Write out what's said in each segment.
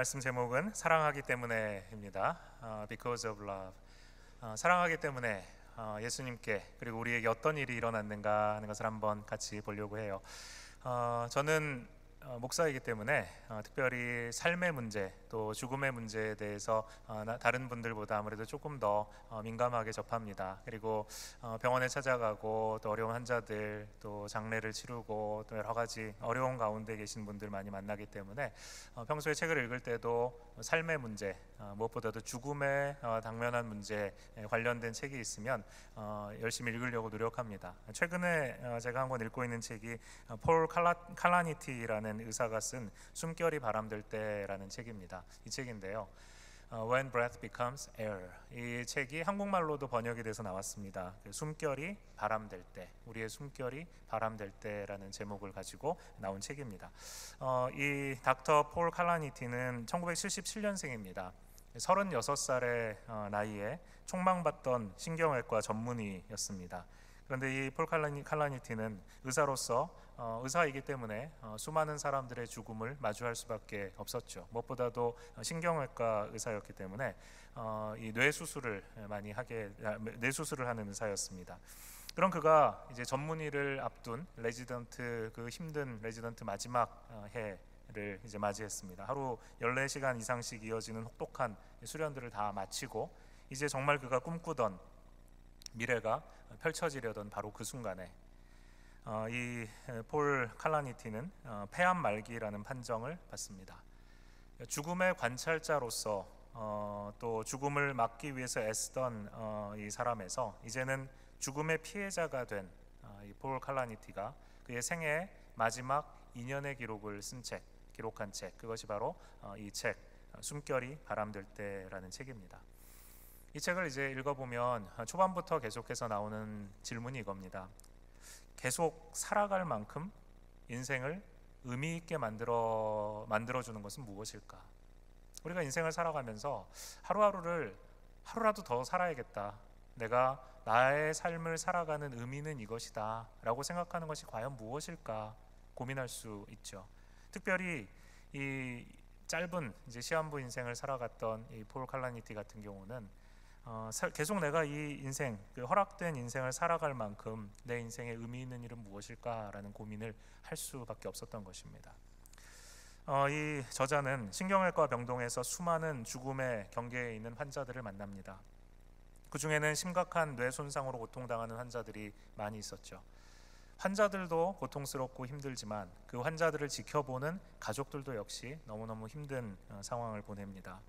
말씀 제목은 사랑하기 때문에입니다. Because of Love. 사랑하기 때문에 예수님께 그리고 우리에게 어떤 일이 일어났는가 하는 것을 한번 같이 보려고 해요. 저는 목사이기 때문에 특별히 삶의 문제 또 죽음의 문제에 대해서 다른 분들보다 아무래도 조금 더 민감하게 접합니다. 그리고 병원에 찾아가고 또 어려운 환자들 또 장례를 치르고 또 여러 가지 어려운 가운데 계신 분들 많이 만나기 때문에 평소에 책을 읽을 때도 삶의 문제 무엇보다도 죽음에 당면한 문제에 관련된 책이 있으면 열심히 읽으려고 노력합니다. 최근에 제가 한 권 읽고 있는 책이 폴 칼라니티라는 의사가 쓴 숨결이 바람될 때라는 책입니다. 이 책인데요. When Breath Becomes Air. 이 책이 한국말로도 번역이 돼서 나왔습니다. 숨결이 바람될 때, 우리의 숨결이 바람될 때라는 제목을 가지고 나온 책입니다. 이 닥터 폴 칼라니티는 1977년생입니다. 36살의 나이에 촉망받던 신경외과 전문의였습니다. 그런데 이 폴 칼라니티는 의사로서 의사이기 때문에 수많은 사람들의 죽음을 마주할 수밖에 없었죠. 무엇보다도 신경외과 의사였기 때문에 이 뇌 수술을 하는 의사였습니다. 그런 그가 이제 전문의를 앞둔 그 힘든 레지던트 마지막 해를 이제 맞이했습니다. 하루 14시간 이상씩 이어지는 혹독한 수련들을 다 마치고 이제 정말 그가 꿈꾸던 미래가 펼쳐지려던 바로 그 순간에 이 폴 칼라니티는 폐암 말기라는 판정을 받습니다. 죽음의 관찰자로서 또 죽음을 막기 위해서 애쓰던 이 사람에서 이제는 죽음의 피해자가 된 이 폴 칼라니티가 그의 생애의 마지막 2년의 기록을 기록한 책, 그것이 바로 이 책 숨결이 바람될 때라는 책입니다. 이 책을 이제 읽어보면 초반부터 계속해서 나오는 질문이 이겁니다. 계속 살아갈 만큼 인생을 의미 있게 만들어주는 것은 무엇일까? 우리가 인생을 살아가면서 하루라도 더 살아야겠다. 내가 나의 삶을 살아가는 의미는 이것이다 라고 생각하는 것이 과연 무엇일까 고민할 수 있죠. 특별히 이 짧은 이제 시한부 인생을 살아갔던 이 폴 칼라니티 같은 경우는 계속 내가 이 인생, 그 허락된 인생을 살아갈 만큼 내 인생의 의미 있는 일은 무엇일까라는 고민을 할 수밖에 없었던 것입니다. 이 저자는 신경외과 병동에서 수많은 죽음의 경계에 있는 환자들을 만납니다. 그 중에는 심각한 뇌 손상으로 고통당하는 환자들이 많이 있었죠. 환자들도 고통스럽고 힘들지만 그 환자들을 지켜보는 가족들도 역시 너무너무 힘든 상황을 보냅니다.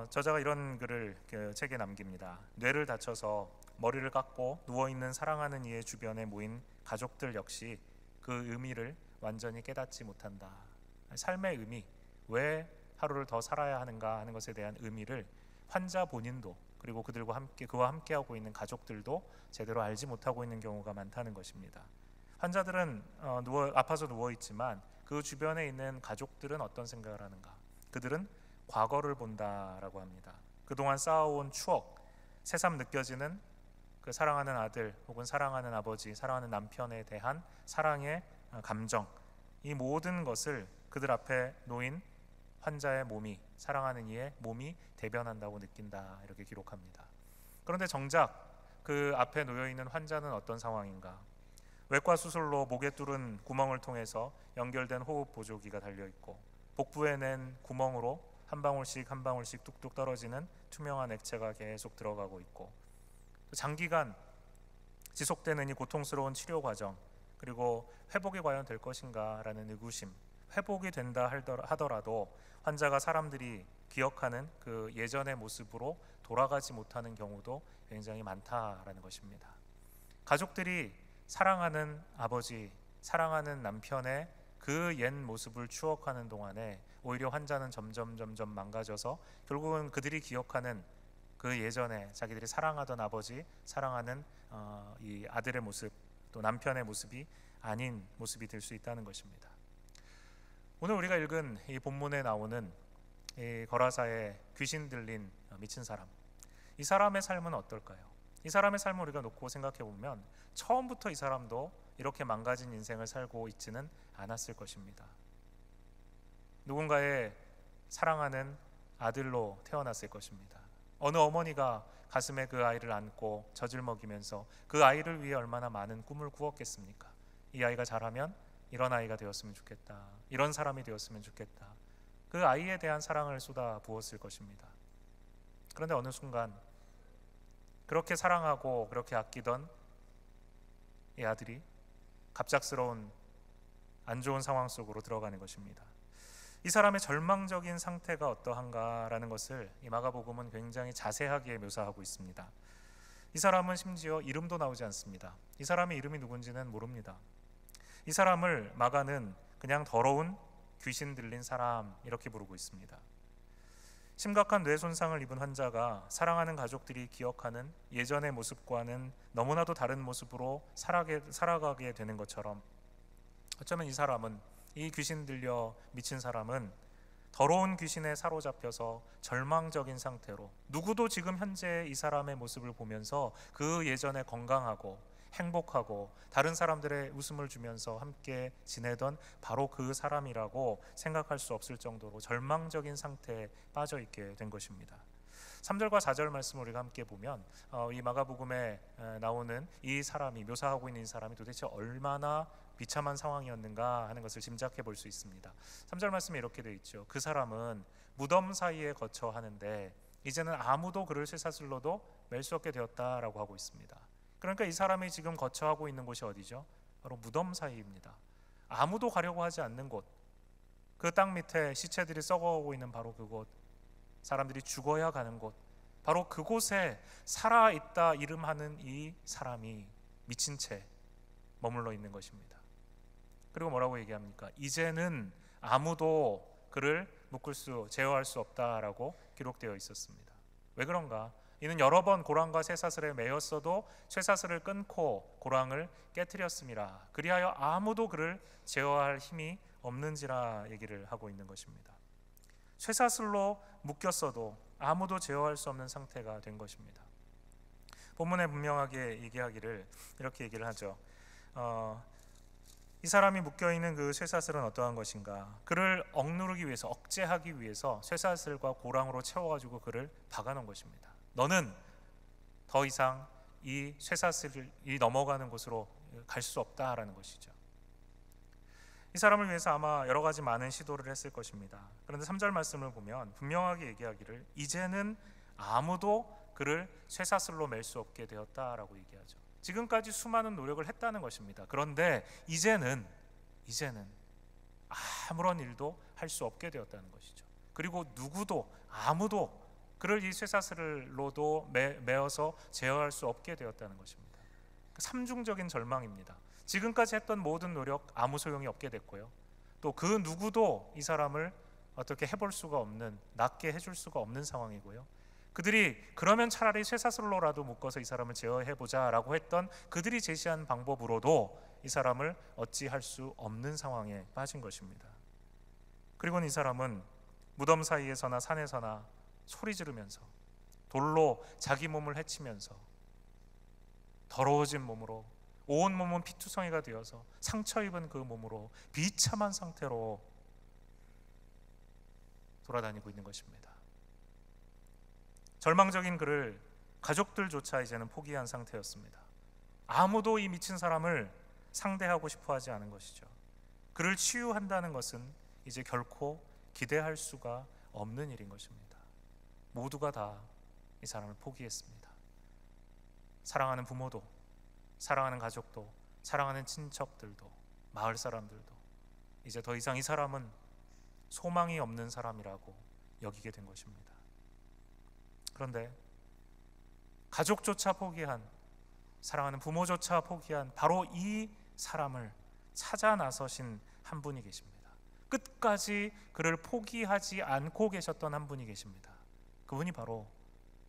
저자가 이런 글을 책에 남깁니다. 뇌를 다쳐서 머리를 깎고 누워있는 사랑하는 이의 주변에 모인 가족들 역시 그 의미를 완전히 깨닫지 못한다. 삶의 의미, 왜 하루를 더 살아야 하는가 하는 것에 대한 의미를 환자 본인도 그리고 그와 함께하고 있는 가족들도 제대로 알지 못하고 있는 경우가 많다는 것입니다. 환자들은 아파서 누워있지만 그 주변에 있는 가족들은 어떤 생각을 하는가? 그들은 과거를 본다라고 합니다. 그동안 쌓아온 추억, 새삼 느껴지는 그 사랑하는 아들 혹은 사랑하는 아버지, 사랑하는 남편에 대한 사랑의 감정, 이 모든 것을 그들 앞에 놓인 환자의 몸이, 사랑하는 이의 몸이 대변한다고 느낀다, 이렇게 기록합니다. 그런데 정작 그 앞에 놓여있는 환자는 어떤 상황인가? 외과 수술로 목에 뚫은 구멍을 통해서 연결된 호흡 보조기가 달려있고 복부에 낸 구멍으로 한 방울씩 뚝뚝 떨어지는 투명한 액체가 계속 들어가고 있고 장기간 지속되는 이 고통스러운 치료 과정, 그리고 회복이 과연 될 것인가 라는 의구심, 회복이 된다 하더라도 환자가 사람들이 기억하는 그 예전의 모습으로 돌아가지 못하는 경우도 굉장히 많다라는 것입니다. 가족들이 사랑하는 아버지, 사랑하는 남편의 그 옛 모습을 추억하는 동안에 오히려 환자는 점점 망가져서 결국은 그들이 기억하는 그 예전에 자기들이 사랑하던 아버지, 사랑하는 이 아들의 모습, 또 남편의 모습이 아닌 모습이 될 수 있다는 것입니다. 오늘 우리가 읽은 이 본문에 나오는 이 거라사의 귀신 들린 미친 사람, 이 사람의 삶은 어떨까요? 이 사람의 삶을 우리가 놓고 생각해 보면 처음부터 이 사람도 이렇게 망가진 인생을 살고 있지는 않았을 것입니다. 누군가의 사랑하는 아들로 태어났을 것입니다. 어느 어머니가 가슴에 그 아이를 안고 젖을 먹이면서 그 아이를 위해 얼마나 많은 꿈을 꾸었겠습니까? 이 아이가 자라면 이런 아이가 되었으면 좋겠다, 이런 사람이 되었으면 좋겠다. 그 아이에 대한 사랑을 쏟아 부었을 것입니다. 그런데 어느 순간 그렇게 사랑하고 그렇게 아끼던 이 아들이 갑작스러운 안 좋은 상황 속으로 들어가는 것입니다. 이 사람의 절망적인 상태가 어떠한가라는 것을 이 마가복음은 굉장히 자세하게 묘사하고 있습니다. 이 사람은 심지어 이름도 나오지 않습니다. 이 사람의 이름이 누군지는 모릅니다. 이 사람을 마가는 그냥 더러운 귀신 들린 사람 이렇게 부르고 있습니다. 심각한 뇌 손상을 입은 환자가 사랑하는 가족들이 기억하는 예전의 모습과는 너무나도 다른 모습으로 살아가게 되는 것처럼, 어쩌면 이 사람은, 이 귀신 들려 미친 사람은 더러운 귀신에 사로잡혀서 절망적인 상태로, 누구도 지금 현재 이 사람의 모습을 보면서 그 예전에 건강하고 행복하고 다른 사람들의 웃음을 주면서 함께 지내던 바로 그 사람이라고 생각할 수 없을 정도로 절망적인 상태에 빠져 있게 된 것입니다. 3절과 4절 말씀을 우리가 함께 보면 이 마가복음에 나오는 이 사람이, 묘사하고 있는 이 사람이 도대체 얼마나 비참한 상황이었는가 하는 것을 짐작해 볼 수 있습니다. 3절 말씀에 이렇게 되어 있죠. 그 사람은 무덤 사이에 거처 하는데 이제는 아무도 그를 쇠사슬로도 맬 수 없게 되었다라고 하고 있습니다. 그러니까 이 사람이 지금 거처하고 있는 곳이 어디죠? 바로 무덤 사이입니다. 아무도 가려고 하지 않는 곳, 그 땅 밑에 시체들이 썩어가고 있는 바로 그곳, 사람들이 죽어야 가는 곳, 바로 그곳에 살아있다 이름하는 이 사람이 미친 채 머물러 있는 것입니다. 그리고 뭐라고 얘기합니까? 이제는 아무도 그를 제어할 수 없다라고 기록되어 있었습니다. 왜 그런가? 이는 여러 번 고랑과 쇠사슬에 매였어도 쇠사슬을 끊고 고랑을 깨트렸음이라. 그리하여 아무도 그를 제어할 힘이 없는지라 얘기를 하고 있는 것입니다. 쇠사슬로 묶였어도 아무도 제어할 수 없는 상태가 된 것입니다. 본문에 분명하게 얘기하기를 이렇게 얘기를 하죠. 이 사람이 묶여있는 그 쇠사슬은 어떠한 것인가? 그를 억누르기 위해서, 억제하기 위해서 쇠사슬과 고랑으로 채워가지고 그를 박아놓은 것입니다. 너는 더 이상 이 쇠사슬이 넘어가는 곳으로 갈 수 없다라는 것이죠. 이 사람을 위해서 아마 여러 가지 많은 시도를 했을 것입니다. 그런데 3절 말씀을 보면 분명하게 얘기하기를 이제는 아무도 그를 쇠사슬로 맬 수 없게 되었다라고 얘기하죠. 지금까지 수많은 노력을 했다는 것입니다. 그런데 이제는 아무런 일도 할 수 없게 되었다는 것이죠. 그리고 아무도 그를 이 쇠사슬로도 매어서 제어할 수 없게 되었다는 것입니다. 삼중적인 절망입니다. 지금까지 했던 모든 노력 아무 소용이 없게 됐고요, 또 그 누구도 이 사람을 어떻게 해볼 수가 없는, 낫게 해줄 수가 없는 상황이고요, 그들이 그러면 차라리 쇠사슬로라도 묶어서 이 사람을 제어해보자 라고 했던 그들이 제시한 방법으로도 이 사람을 어찌할 수 없는 상황에 빠진 것입니다. 그리고는 이 사람은 무덤 사이에서나 산에서나 소리 지르면서 돌로 자기 몸을 헤치면서 더러워진 몸으로, 온 몸은 피투성이가 되어서 상처 입은 그 몸으로 비참한 상태로 돌아다니고 있는 것입니다. 절망적인 그를 가족들조차 이제는 포기한 상태였습니다. 아무도 이 미친 사람을 상대하고 싶어 하지 않은 것이죠. 그를 치유한다는 것은 이제 결코 기대할 수가 없는 일인 것입니다. 모두가 다 이 사람을 포기했습니다. 사랑하는 부모도, 사랑하는 가족도, 사랑하는 친척들도, 마을 사람들도 이제 더 이상 이 사람은 소망이 없는 사람이라고 여기게 된 것입니다. 그런데 가족조차 포기한, 사랑하는 부모조차 포기한 바로 이 사람을 찾아 나서신 한 분이 계십니다. 끝까지 그를 포기하지 않고 계셨던 한 분이 계십니다. 그분이 바로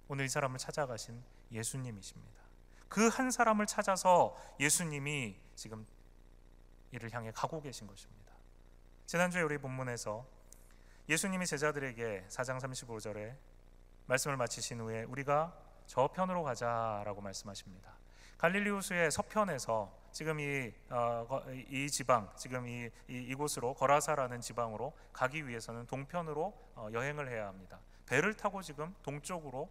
오늘 이 사람을 찾아가신 예수님이십니다. 그 한 사람을 찾아서 예수님이 지금 이를 향해 가고 계신 것입니다. 지난주에 우리 본문에서 예수님이 제자들에게 4장 35절에 말씀을 마치신 후에 우리가 저편으로 가자라고 말씀하십니다. 갈릴리 호수의 서편에서 지금 이 지방, 지금 이곳으로 거라사라는 지방으로 가기 위해서는 동편으로 여행을 해야 합니다. 배를 타고 지금 동쪽으로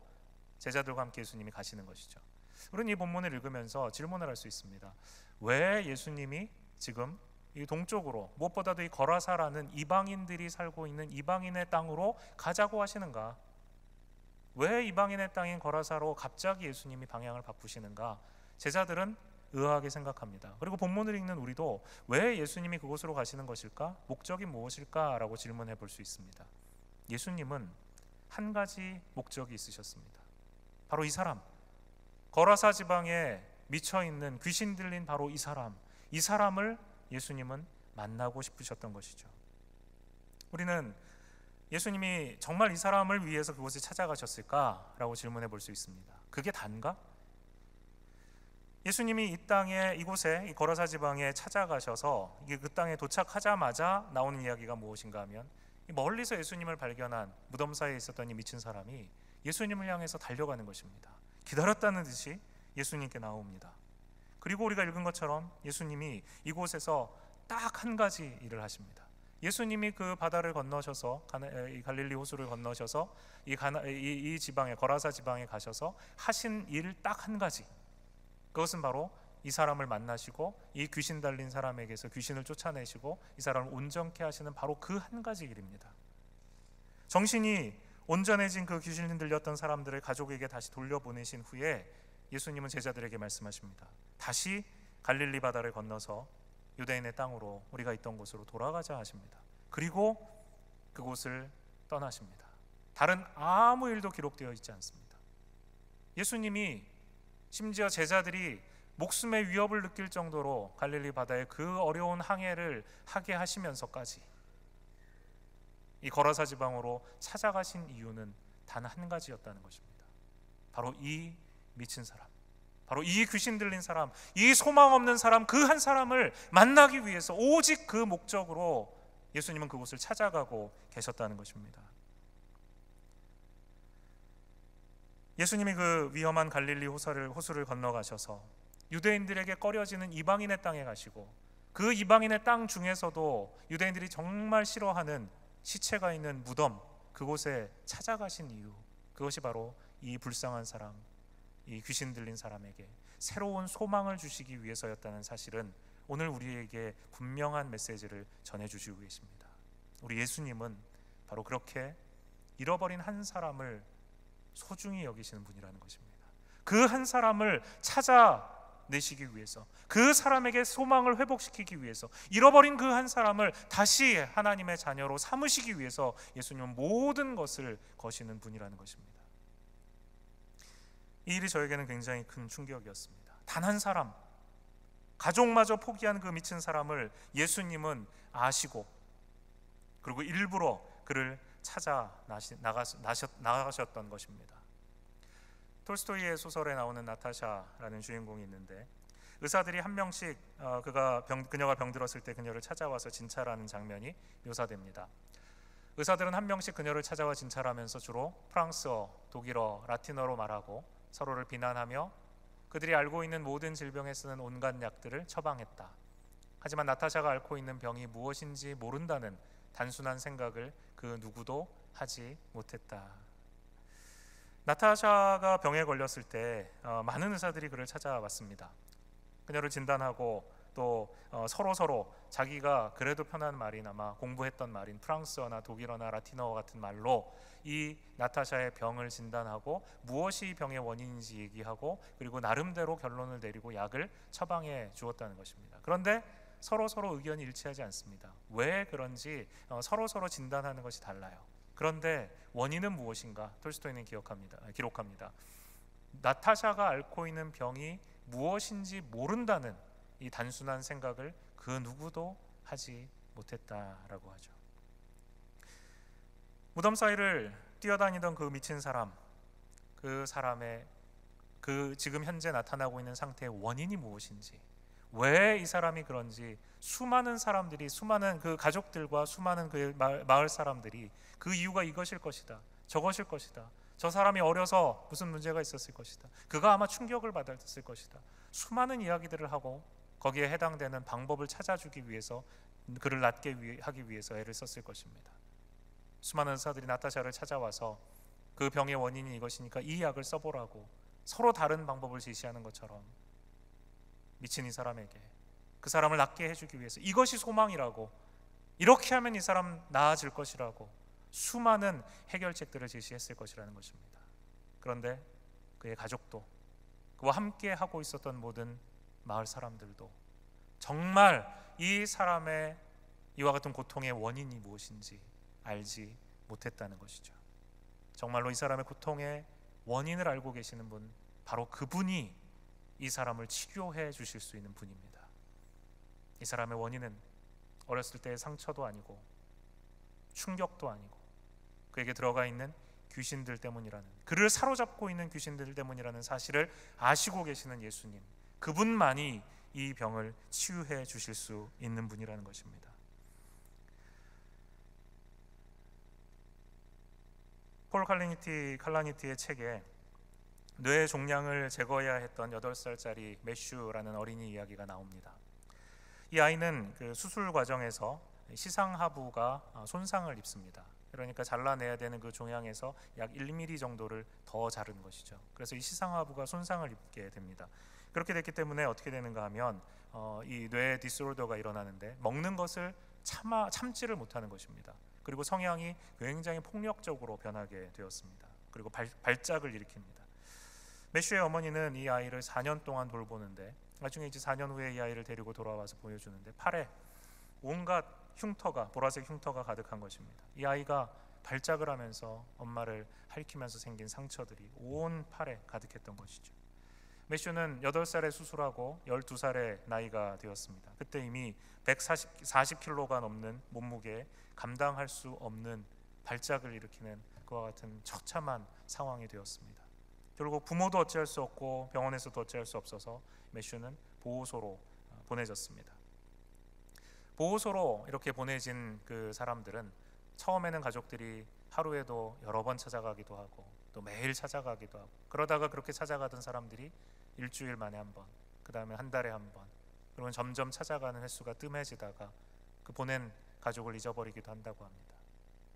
제자들과 함께 예수님이 가시는 것이죠. 우리는 이 본문을 읽으면서 질문을 할 수 있습니다. 왜 예수님이 지금 이 동쪽으로, 무엇보다도 이 거라사라는 이방인들이 살고 있는 이방인의 땅으로 가자고 하시는가? 왜 이방인의 땅인 거라사로 갑자기 예수님이 방향을 바꾸시는가? 제자들은 의아하게 생각합니다. 그리고 본문을 읽는 우리도 왜 예수님이 그곳으로 가시는 것일까? 목적이 무엇일까? 라고 질문해 볼 수 있습니다. 예수님은 한 가지 목적이 있으셨습니다. 바로 이 사람, 거라사 지방에 미쳐있는 귀신 들린 바로 이 사람을 예수님은 만나고 싶으셨던 것이죠. 우리는 예수님이 정말 이 사람을 위해서 그곳에 찾아가셨을까라고 질문해 볼 수 있습니다. 그게 단가? 예수님이 이 땅에, 이곳에, 이 거라사 지방에 찾아가셔서 그 땅에 도착하자마자 나오는 이야기가 무엇인가 하면, 멀리서 예수님을 발견한 무덤 사이에 있었던 이 미친 사람이 예수님을 향해서 달려가는 것입니다. 기다렸다는 듯이 예수님께 나옵니다. 그리고 우리가 읽은 것처럼 예수님이 이곳에서 딱 한 가지 일을 하십니다. 예수님이 그 바다를 건너셔서 이 갈릴리 호수를 건너셔서 이 지방에, 거라사 지방에 가셔서 하신 일 딱 한 가지, 그것은 바로 이 사람을 만나시고 이 귀신 달린 사람에게서 귀신을 쫓아내시고 이 사람을 온전케 하시는 바로 그 한 가지 일입니다. 정신이 온전해진 그 귀신 들렸던 사람들을 가족에게 다시 돌려보내신 후에 예수님은 제자들에게 말씀하십니다. 다시 갈릴리 바다를 건너서 유대인의 땅으로, 우리가 있던 곳으로 돌아가자 하십니다. 그리고 그곳을 떠나십니다. 다른 아무 일도 기록되어 있지 않습니다. 예수님이 심지어 제자들이 목숨의 위협을 느낄 정도로 갈릴리 바다의 그 어려운 항해를 하게 하시면서까지 이 거라사 지방으로 찾아가신 이유는 단 한 가지였다는 것입니다. 바로 이 미친 사람, 바로 이 귀신 들린 사람, 이 소망 없는 사람, 그 한 사람을 만나기 위해서 오직 그 목적으로 예수님은 그곳을 찾아가고 계셨다는 것입니다. 예수님이 그 위험한 갈릴리 호수를 건너가셔서 유대인들에게 꺼려지는 이방인의 땅에 가시고, 그 이방인의 땅 중에서도 유대인들이 정말 싫어하는 시체가 있는 무덤, 그곳에 찾아가신 이유, 그것이 바로 이 불쌍한 사람, 이 귀신 들린 사람에게 새로운 소망을 주시기 위해서였다는 사실은 오늘 우리에게 분명한 메시지를 전해주시고 계십니다. 우리 예수님은 바로 그렇게 잃어버린 한 사람을 소중히 여기시는 분이라는 것입니다. 그 한 사람을 찾아내시기 위해서, 그 사람에게 소망을 회복시키기 위해서, 잃어버린 그 한 사람을 다시 하나님의 자녀로 삼으시기 위해서 예수님은 모든 것을 거시는 분이라는 것입니다. 이 일이 저에게는 굉장히 큰 충격이었습니다. 단 한 사람, 가족마저 포기한 그 미친 사람을 예수님은 아시고, 그리고 일부러 그를 찾아 나가셨던 것입니다. 톨스토이의 소설에 나오는 나타샤라는 주인공이 있는데, 의사들이 한 명씩 그녀가 병들었을 때 그녀를 찾아와서 진찰하는 장면이 묘사됩니다. 의사들은 한 명씩 그녀를 찾아와 진찰하면서 주로 프랑스어, 독일어, 라틴어로 말하고 서로를 비난하며 그들이 알고 있는 모든 질병에 쓰는 온갖 약들을 처방했다. 하지만 나타샤가 앓고 있는 병이 무엇인지 모른다는 단순한 생각을 그 누구도 하지 못했다. 나타샤가 병에 걸렸을 때 많은 의사들이 그를 찾아왔습니다. 그녀를 진단하고 또 서로 자기가 그래도 편한 말이나마 공부했던 말인 프랑스어나 독일어나 라틴어 같은 말로 이 나타샤의 병을 진단하고 무엇이 이 병의 원인인지 얘기하고, 그리고 나름대로 결론을 내리고 약을 처방해 주었다는 것입니다. 그런데 서로 의견이 일치하지 않습니다. 왜 그런지 서로 진단하는 것이 달라요. 그런데 원인은 무엇인가? 톨스토이는 기록합니다. 나타샤가 앓고 있는 병이 무엇인지 모른다는 이 단순한 생각을 그 누구도 하지 못했다라고 하죠. 무덤 사이를 뛰어다니던 그 미친 사람, 그 사람의 그 지금 현재 나타나고 있는 상태의 원인이 무엇인지, 왜 이 사람이 그런지 수많은 사람들이, 수많은 그 가족들과 수많은 그 마을 사람들이 그 이유가 이것일 것이다, 저것일 것이다, 저 사람이 어려서 무슨 문제가 있었을 것이다, 그가 아마 충격을 받았을 것이다, 수많은 이야기들을 하고 거기에 해당되는 방법을 찾아주기 위해서, 그를 낫게 하기 위해서 애를 썼을 것입니다. 수많은 의사들이 나타샤를 찾아와서 그 병의 원인이 이것이니까 이 약을 써보라고 서로 다른 방법을 제시하는 것처럼 미친 이 사람에게 그 사람을 낫게 해주기 위해서 이것이 소망이라고, 이렇게 하면 이 사람 나아질 것이라고 수많은 해결책들을 제시했을 것이라는 것입니다. 그런데 그의 가족도, 그와 함께 하고 있었던 모든 마을 사람들도 정말 이 사람의 이와 같은 고통의 원인이 무엇인지 알지 못했다는 것이죠. 정말로 이 사람의 고통의 원인을 알고 계시는 분, 바로 그분이 이 사람을 치료해 주실 수 있는 분입니다. 이 사람의 원인은 어렸을 때의 상처도 아니고 충격도 아니고 그에게 들어가 있는 귀신들 때문이라는, 그를 사로잡고 있는 귀신들 때문이라는 사실을 아시고 계시는 예수님, 그분만이 이 병을 치유해 주실 수 있는 분이라는 것입니다. 폴 칼라니티의 책에 뇌 종양을 제거해야 했던 8살짜리 매슈라는 어린이 이야기가 나옵니다. 이 아이는 그 수술 과정에서 시상하부가 손상을 입습니다. 그러니까 잘라내야 되는 그 종양에서 약 1mm 정도를 더 자른 것이죠. 그래서 이 시상하부가 손상을 입게 됩니다. 그렇게 됐기 때문에 어떻게 되는가 하면 이 뇌 디스오더가 일어나는데 먹는 것을 참지를 못하는 것입니다. 그리고 성향이 굉장히 폭력적으로 변하게 되었습니다. 그리고 발작을 일으킵니다. 매슈의 어머니는 이 아이를 4년 동안 돌보는데 나중에 이제 4년 후에 이 아이를 데리고 돌아와서 보여주는데 팔에 온갖 흉터가, 보라색 흉터가 가득한 것입니다. 이 아이가 발작을 하면서 엄마를 핥히면서 생긴 상처들이 온 팔에 가득했던 것이죠. 매슈는 8살에 수술하고 12살의 나이가 되었습니다. 그때 이미 140kg가 넘는 몸무게에 감당할 수 없는 발작을 일으키는 그와 같은 처참한 상황이 되었습니다. 결국 부모도 어찌할 수 없고 병원에서도 어찌할 수 없어서 매슈는 보호소로 보내졌습니다. 보호소로 이렇게 보내진 그 사람들은 처음에는 가족들이 하루에도 여러 번 찾아가기도 하고 또 매일 찾아가기도 하고, 그러다가 그렇게 찾아가던 사람들이 일주일 만에 한 번, 그 다음에 한 달에 한 번, 그러면 점점 찾아가는 횟수가 뜸해지다가 그 보낸 가족을 잊어버리기도 한다고 합니다.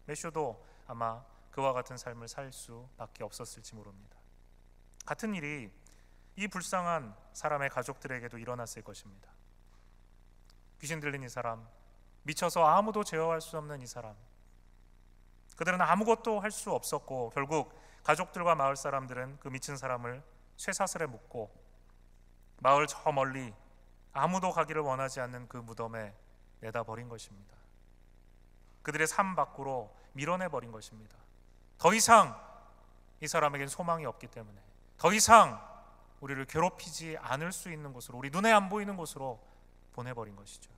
매슈도 아마 그와 같은 삶을 살 수밖에 없었을지 모릅니다. 같은 일이 이 불쌍한 사람의 가족들에게도 일어났을 것입니다. 귀신 들린 이 사람, 미쳐서 아무도 제어할 수 없는 이 사람, 그들은 아무것도 할 수 없었고 결국 가족들과 마을 사람들은 그 미친 사람을 쇠사슬에 묶고 마을 저 멀리 아무도 가기를 원하지 않는 그 무덤에 내다 버린 것입니다. 그들의 삶 밖으로 밀어내버린 것입니다. 더 이상 이 사람에겐 소망이 없기 때문에 더 이상 우리를 괴롭히지 않을 수 있는 곳으로, 우리 눈에 안 보이는 곳으로 보내버린 것이죠.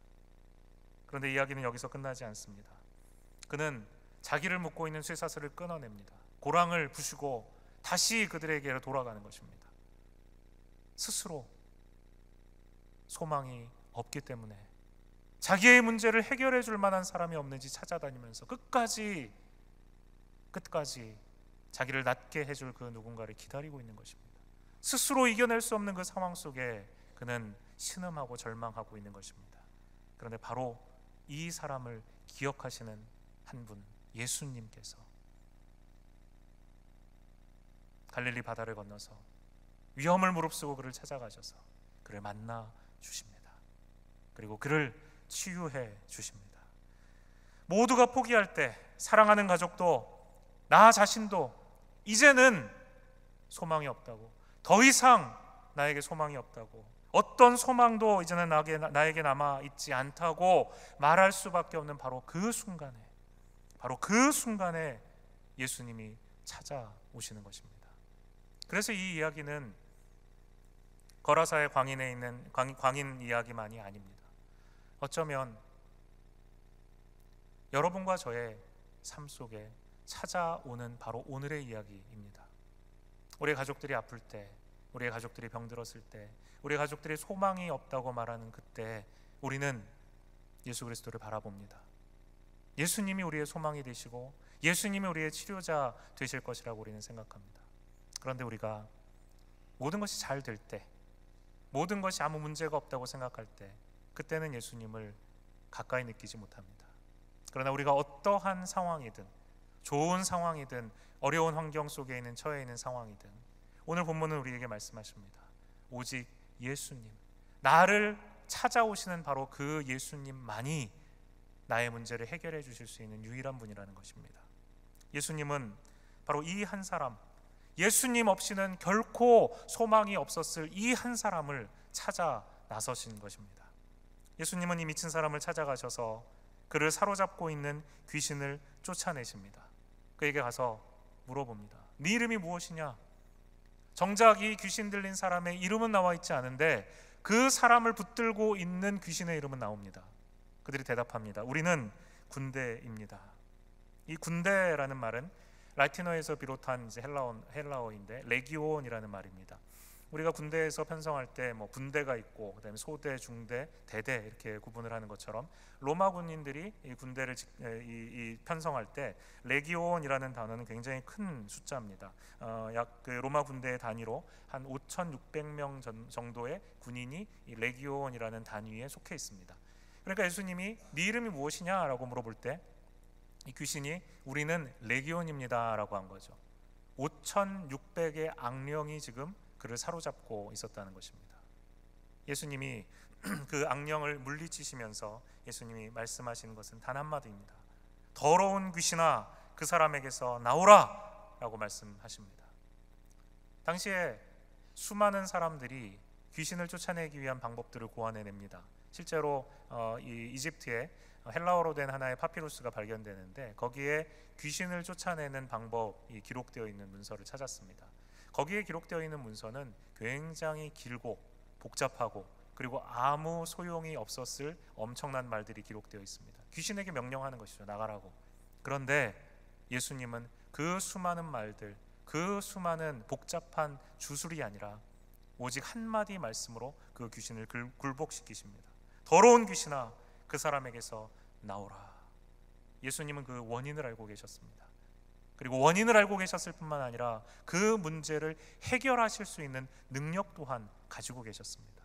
그런데 이야기는 여기서 끝나지 않습니다. 그는 자기를 묶고 있는 쇠사슬을 끊어냅니다. 고랑을 부수고 다시 그들에게 돌아가는 것입니다. 스스로 소망이 없기 때문에 자기의 문제를 해결해 줄 만한 사람이 없는지 찾아다니면서 끝까지 자기를 낫게 해줄 그 누군가를 기다리고 있는 것입니다. 스스로 이겨낼 수 없는 그 상황 속에 그는 신음하고 절망하고 있는 것입니다. 그런데 바로 이 사람을 기억하시는 한 분, 예수님께서 갈릴리 바다를 건너서 위험을 무릅쓰고 그를 찾아가셔서 그를 만나 주십니다. 그리고 그를 치유해 주십니다. 모두가 포기할 때 사랑하는 가족도 나 자신도 이제는 소망이 없다고, 더 이상 나에게 소망이 없다고, 어떤 소망도 이제는 나에게 남아있지 않다고 말할 수밖에 없는 바로 그 순간에 예수님이 찾아오시는 것입니다. 그래서 이 이야기는 거라사의 광인에 있는 광인 이야기만이 아닙니다. 어쩌면 여러분과 저의 삶 속에 찾아오는 바로 오늘의 이야기입니다. 우리의 가족들이 아플 때, 우리의 가족들이 병들었을 때, 우리의 가족들이 소망이 없다고 말하는 그때 우리는 예수 그리스도를 바라봅니다. 예수님이 우리의 소망이 되시고 예수님이 우리의 치료자 되실 것이라고 우리는 생각합니다. 그런데 우리가 모든 것이 잘 될 때, 모든 것이 아무 문제가 없다고 생각할 때 그때는 예수님을 가까이 느끼지 못합니다. 그러나 우리가 어떠한 상황이든, 좋은 상황이든 어려운 환경 속에 있는 처해 있는 상황이든, 오늘 본문은 우리에게 말씀하십니다. 오직 예수님, 나를 찾아오시는 바로 그 예수님만이 나의 문제를 해결해 주실 수 있는 유일한 분이라는 것입니다. 예수님은 바로 이 한 사람, 예수님 없이는 결코 소망이 없었을 이 한 사람을 찾아 나서신 것입니다. 예수님은 이 미친 사람을 찾아가셔서 그를 사로잡고 있는 귀신을 쫓아내십니다. 그에게 가서 물어봅니다. 네 이름이 무엇이냐? 정작 이 귀신 들린 사람의 이름은 나와 있지 않은데 그 사람을 붙들고 있는 귀신의 이름은 나옵니다. 그들이 대답합니다. 우리는 군대입니다. 이 군대라는 말은 라틴어에서 비롯한 이제 헬라어인데 레기온이라는 말입니다. 우리가 군대에서 편성할 때 뭐 분대가 있고 그다음에 소대, 중대, 대대 이렇게 구분을 하는 것처럼 로마 군인들이 이 군대를 편성할 때 레기온이라는 단어는 굉장히 큰 숫자입니다. 약 그 로마 군대의 단위로 한 5,600명 정도의 군인이 이 레기온이라는 단위에 속해 있습니다. 그러니까 예수님이 네 이름이 무엇이냐라고 물어볼 때 이 귀신이 우리는 레기온입니다라고 한 거죠. 5,600의 악령이 지금 그를 사로잡고 있었다는 것입니다. 예수님이 그 악령을 물리치시면서 예수님이 말씀하시는 것은 단 한마디입니다. 더러운 귀신아, 그 사람에게서 나오라 라고 말씀하십니다. 당시에 수많은 사람들이 귀신을 쫓아내기 위한 방법들을 고안해냅니다. 실제로 이 이집트에 헬라어로 된 하나의 파피루스가 발견되는데 거기에 귀신을 쫓아내는 방법이 기록되어 있는 문서를 찾았습니다. 거기에 기록되어 있는 문서는 굉장히 길고 복잡하고 그리고 아무 소용이 없었을 엄청난 말들이 기록되어 있습니다. 귀신에게 명령하는 것이죠. 나가라고. 그런데 예수님은 그 수많은 말들, 그 수많은 복잡한 주술이 아니라 오직 한마디 말씀으로 그 귀신을 굴복시키십니다. 더러운 귀신아, 그 사람에게서 나오라. 예수님은 그 원인을 알고 계셨습니다. 그리고 원인을 알고 계셨을 뿐만 아니라 그 문제를 해결하실 수 있는 능력 또한 가지고 계셨습니다.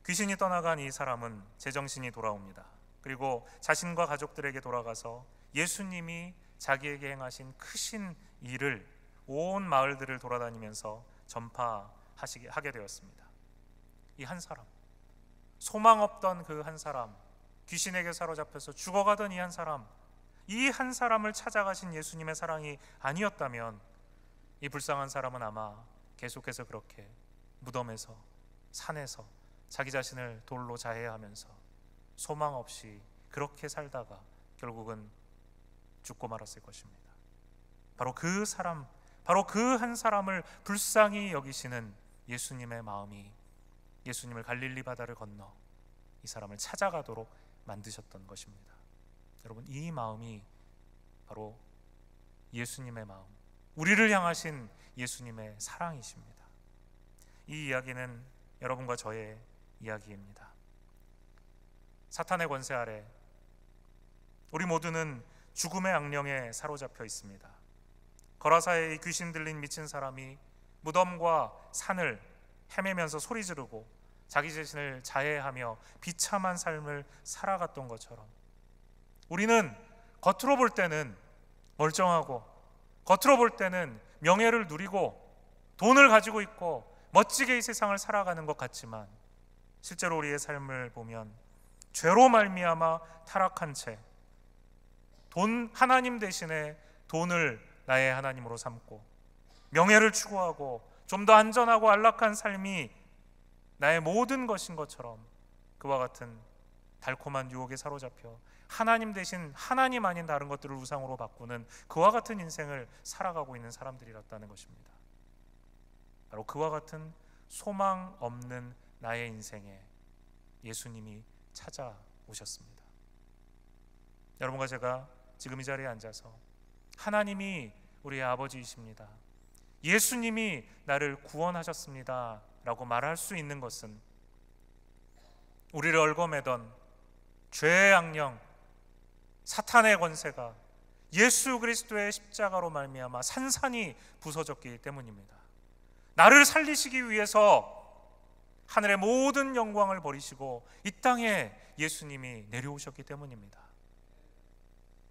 귀신이 떠나간 이 사람은 제정신이 돌아옵니다. 그리고 자신과 가족들에게 돌아가서 예수님이 자기에게 행하신 크신 일을 온 마을들을 돌아다니면서 전파하게 되었습니다. 이 한 사람, 소망 없던 그 한 사람, 귀신에게 사로잡혀서 죽어가던 이 한 사람, 이 한 사람을 찾아가신 예수님의 사랑이 아니었다면 이 불쌍한 사람은 아마 계속해서 그렇게 무덤에서, 산에서 자기 자신을 돌로 자해하면서 소망 없이 그렇게 살다가 결국은 죽고 말았을 것입니다. 바로 그 사람, 바로 그 한 사람을 불쌍히 여기시는 예수님의 마음이 예수님을 갈릴리 바다를 건너 이 사람을 찾아가도록 만드셨던 것입니다. 여러분, 이 마음이 바로 예수님의 마음, 우리를 향하신 예수님의 사랑이십니다. 이 이야기는 여러분과 저의 이야기입니다. 사탄의 권세 아래 우리 모두는 죽음의 악령에 사로잡혀 있습니다. 거라사의 귀신 들린 미친 사람이 무덤과 산을 헤매면서 소리 지르고 자기 자신을 자해하며 비참한 삶을 살아갔던 것처럼 우리는 겉으로 볼 때는 멀쩡하고 겉으로 볼 때는 명예를 누리고 돈을 가지고 있고 멋지게 이 세상을 살아가는 것 같지만 실제로 우리의 삶을 보면 죄로 말미암아 타락한 채 하나님 대신에 돈을 나의 하나님으로 삼고 명예를 추구하고 좀 더 안전하고 안락한 삶이 나의 모든 것인 것처럼 그와 같은 달콤한 유혹에 사로잡혀 하나님 대신 하나님 아닌 다른 것들을 우상으로 바꾸는 그와 같은 인생을 살아가고 있는 사람들이었다는 것입니다. 바로 그와 같은 소망 없는 나의 인생에 예수님이 찾아오셨습니다. 여러분과 제가 지금 이 자리에 앉아서 하나님이 우리의 아버지이십니다, 예수님이 나를 구원하셨습니다 라고 말할 수 있는 것은 우리를 얽어매던 죄의 악령, 사탄의 권세가 예수 그리스도의 십자가로 말미암아 산산이 부서졌기 때문입니다. 나를 살리시기 위해서 하늘의 모든 영광을 버리시고 이 땅에 예수님이 내려오셨기 때문입니다.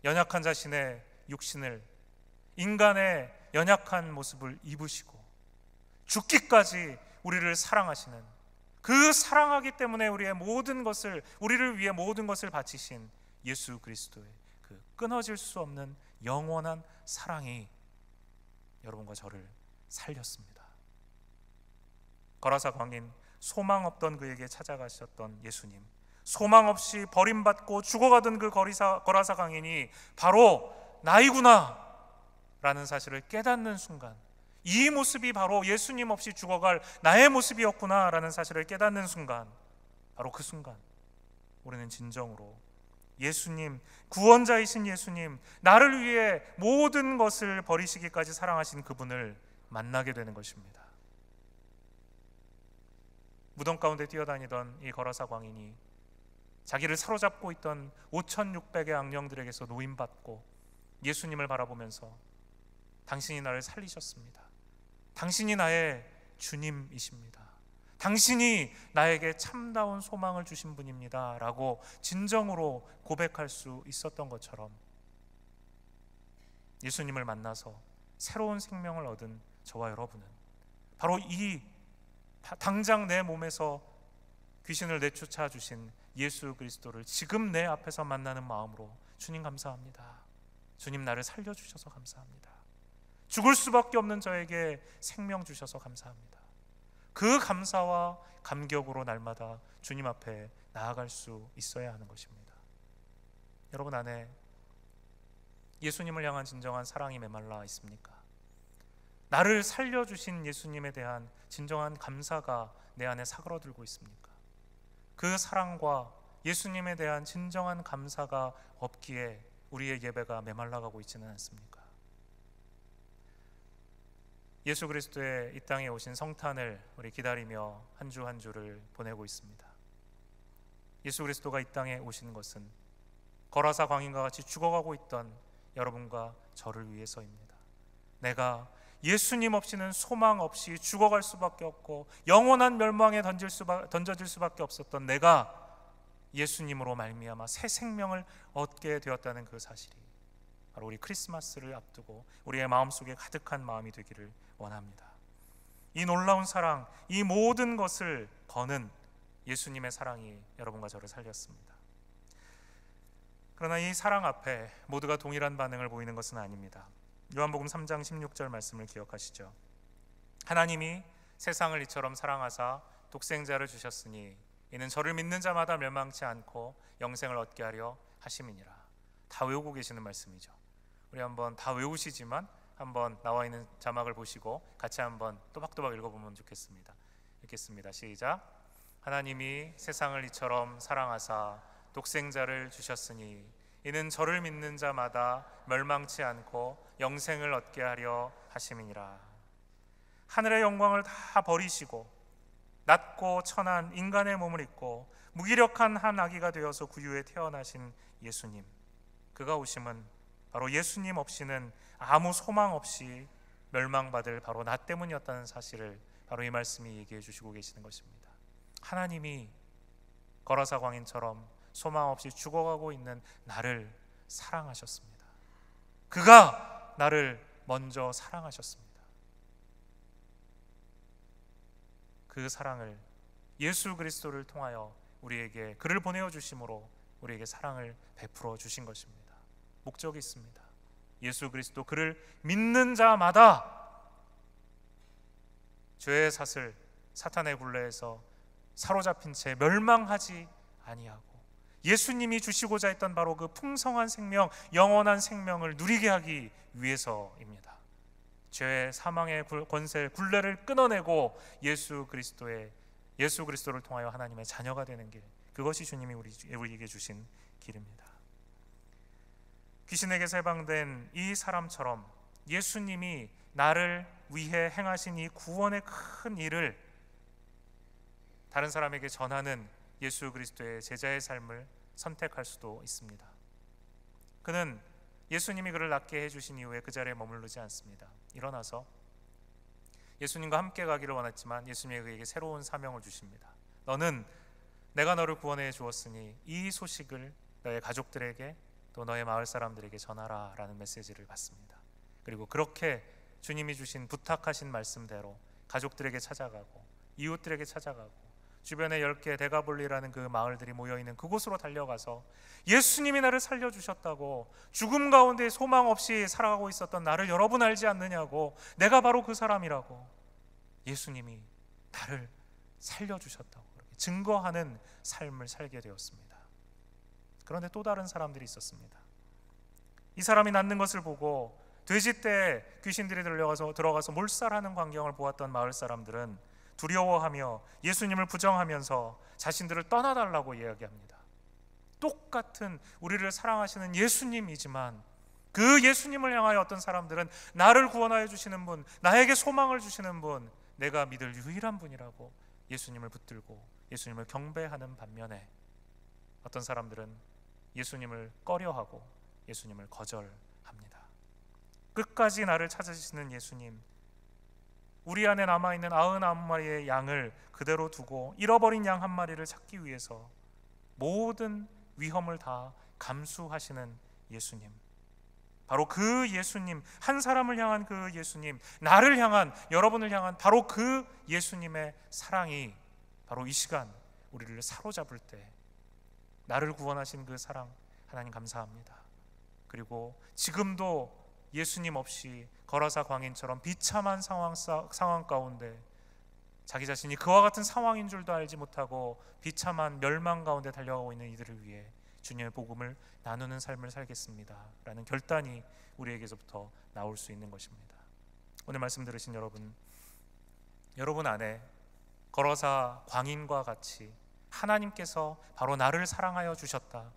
연약한 자신의 육신을, 인간의 연약한 모습을 입으시고 죽기까지 우리를 사랑하시는, 그 사랑하기 때문에 우리를 위해 모든 것을 바치신 예수 그리스도의 그 끊어질 수 없는 영원한 사랑이 여러분과 저를 살렸습니다. 거라사 광인, 소망 없던 그에게 찾아가셨던 예수님, 소망 없이 버림받고 죽어가던 그 거라사 광인이 바로 나이구나 라는 사실을 깨닫는 순간, 이 모습이 바로 예수님 없이 죽어갈 나의 모습이었구나 라는 사실을 깨닫는 순간, 바로 그 순간 우리는 진정으로 예수님, 구원자이신 예수님, 나를 위해 모든 것을 버리시기까지 사랑하신 그분을 만나게 되는 것입니다. 무덤 가운데 뛰어다니던 이 거라사 광인이 자기를 사로잡고 있던 5,600의 악령들에게서 노임받고 예수님을 바라보면서 당신이 나를 살리셨습니다. 당신이 나의 주님이십니다. 당신이 나에게 참다운 소망을 주신 분입니다 라고 진정으로 고백할 수 있었던 것처럼, 예수님을 만나서 새로운 생명을 얻은 저와 여러분은 바로 이 당장 내 몸에서 귀신을 내쫓아 주신 예수 그리스도를 지금 내 앞에서 만나는 마음으로, 주님 감사합니다, 주님 나를 살려주셔서 감사합니다, 죽을 수밖에 없는 저에게 생명 주셔서 감사합니다, 그 감사와 감격으로 날마다 주님 앞에 나아갈 수 있어야 하는 것입니다. 여러분 안에 예수님을 향한 진정한 사랑이 메말라 있습니까? 나를 살려주신 예수님에 대한 진정한 감사가 내 안에 사그러들고 있습니까? 그 사랑과 예수님에 대한 진정한 감사가 없기에 우리의 예배가 메말라가고 있지는 않습니까? 예수 그리스도의 이 땅에 오신 성탄을 우리 기다리며 한 주 한 주를 보내고 있습니다. 예수 그리스도가 이 땅에 오신 것은 거라사 광인과 같이 죽어가고 있던 여러분과 저를 위해서입니다. 내가 예수님 없이는 소망 없이 죽어갈 수밖에 없고 영원한 멸망에 던져질 수밖에 없었던 내가 예수님으로 말미암아 새 생명을 얻게 되었다는 그 사실이 바로 우리 크리스마스를 앞두고 우리의 마음속에 가득한 마음이 되기를 원합니다. 이 놀라운 사랑, 이 모든 것을 거는 예수님의 사랑이 여러분과 저를 살렸습니다. 그러나 이 사랑 앞에 모두가 동일한 반응을 보이는 것은 아닙니다. 요한복음 3장 16절 말씀을 기억하시죠? 하나님이 세상을 이처럼 사랑하사 독생자를 주셨으니 이는 저를 믿는 자마다 멸망치 않고 영생을 얻게 하려 하심이니라. 다 외우고 계시는 말씀이죠. 우리 한번 다 외우시지만 한번 나와 있는 자막을 보시고 같이 한번 또박또박 읽어보면 좋겠습니다. 읽겠습니다. 시작. 하나님이 세상을 이처럼 사랑하사 독생자를 주셨으니 이는 저를 믿는 자마다 멸망치 않고 영생을 얻게 하려 하심이니라. 하늘의 영광을 다 버리시고 낮고 천한 인간의 몸을 입고 무기력한 한 아기가 되어서 구유에 태어나신 예수님, 그가 오심은 바로 예수님 없이는 아무 소망 없이 멸망받을 바로 나 때문이었다는 사실을 바로 이 말씀이 얘기해 주시고 계시는 것입니다. 하나님이 거라사 광인처럼 소망 없이 죽어가고 있는 나를 사랑하셨습니다. 그가 나를 먼저 사랑하셨습니다. 그 사랑을 예수 그리스도를 통하여 우리에게 그를 보내어 주심으로 우리에게 사랑을 베풀어 주신 것입니다. 목적이 있습니다. 예수 그리스도 그를 믿는 자마다 죄의 사슬 사탄의 굴레에서 사로잡힌 채 멸망하지 아니하고 예수님이 주시고자 했던 바로 그 풍성한 생명, 영원한 생명을 누리게 하기 위해서입니다. 죄의 사망의 권세 굴레를 끊어내고 예수 그리스도를 통하여 하나님의 자녀가 되는 길, 그것이 주님이 우리에게 주신 길입니다. 귀신에게 해방된 이 사람처럼 예수님이 나를 위해 행하신 이 구원의 큰 일을 다른 사람에게 전하는 예수 그리스도의 제자의 삶을 선택할 수도 있습니다. 그는 예수님이 그를 낫게 해주신 이후에 그 자리에 머무르지 않습니다. 일어나서 예수님과 함께 가기를 원했지만 예수님이 그에게 새로운 사명을 주십니다. 너는 내가 너를 구원해 주었으니 이 소식을 너의 가족들에게 또 너의 마을 사람들에게 전하라 라는 메시지를 받습니다. 그리고 그렇게 주님이 주신 부탁하신 말씀대로 가족들에게 찾아가고 이웃들에게 찾아가고 주변에 10개 데가볼리라는 그 마을들이 모여있는 그곳으로 달려가서 예수님이 나를 살려주셨다고, 죽음 가운데 소망 없이 살아가고 있었던 나를 여러분 알지 않느냐고, 내가 바로 그 사람이라고, 예수님이 나를 살려주셨다고 그렇게 증거하는 삶을 살게 되었습니다. 그런데 또 다른 사람들이 있었습니다. 이 사람이 낫는 것을 보고 돼지떼에 귀신들이 들어가서 몰살하는 광경을 보았던 마을 사람들은 두려워하며 예수님을 부정하면서 자신들을 떠나달라고 이야기합니다. 똑같은 우리를 사랑하시는 예수님이지만 그 예수님을 향하여 어떤 사람들은 나를 구원하여 주시는 분, 나에게 소망을 주시는 분, 내가 믿을 유일한 분이라고 예수님을 붙들고 예수님을 경배하는 반면에 어떤 사람들은 예수님을 꺼려하고 예수님을 거절합니다. 끝까지 나를 찾으시는 예수님, 우리 안에 남아있는 99마리의 양을 그대로 두고 잃어버린 양 한 마리를 찾기 위해서 모든 위험을 다 감수하시는 예수님, 바로 그 예수님, 한 사람을 향한 그 예수님, 나를 향한, 여러분을 향한 바로 그 예수님의 사랑이 바로 이 시간 우리를 사로잡을 때 나를 구원하신 그 사랑 하나님 감사합니다. 그리고 지금도 예수님 없이 거라사 광인처럼 비참한 상황 가운데 자기 자신이 그와 같은 상황인 줄도 알지 못하고 비참한 멸망 가운데 달려가고 있는 이들을 위해 주님의 복음을 나누는 삶을 살겠습니다 라는 결단이 우리에게서부터 나올 수 있는 것입니다. 오늘 말씀 들으신 여러분 안에 거라사 광인과 같이 하나님께서 바로 나를 사랑하여 주셨다,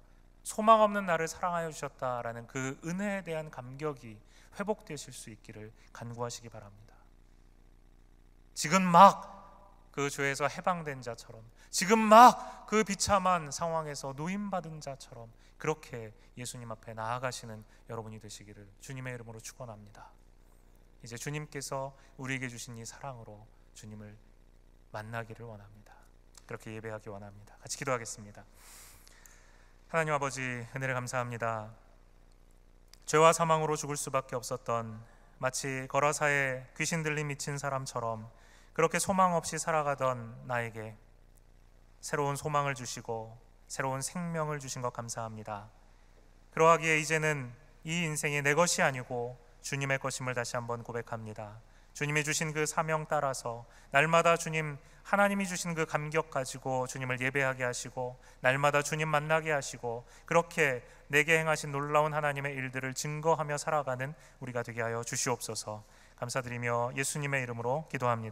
소망 없는 나를 사랑하여 주셨다라는 그 은혜에 대한 감격이 회복되실 수 있기를 간구하시기 바랍니다. 지금 막 그 죄에서 해방된 자처럼, 지금 막 그 비참한 상황에서 노임받은 자처럼 그렇게 예수님 앞에 나아가시는 여러분이 되시기를 주님의 이름으로 축원합니다. 이제 주님께서 우리에게 주신 이 사랑으로 주님을 만나기를 원합니다. 그렇게 예배하기 원합니다. 같이 기도하겠습니다. 하나님 아버지, 은혜를 감사합니다. 죄와 사망으로 죽을 수밖에 없었던 마치 거라사에 귀신 들린 미친 사람처럼 그렇게 소망 없이 살아가던 나에게 새로운 소망을 주시고 새로운 생명을 주신 것 감사합니다. 그러하기에 이제는 이 인생이 내 것이 아니고 주님의 것임을 다시 한번 고백합니다. 주님이 주신 그 사명 따라서 날마다 주님, 하나님이 주신 그 감격 가지고 주님을 예배하게 하시고 날마다 주님 만나게 하시고 그렇게 내게 행하신 놀라운 하나님의 일들을 증거하며 살아가는 우리가 되게 하여 주시옵소서. 감사드리며 예수님의 이름으로 기도합니다.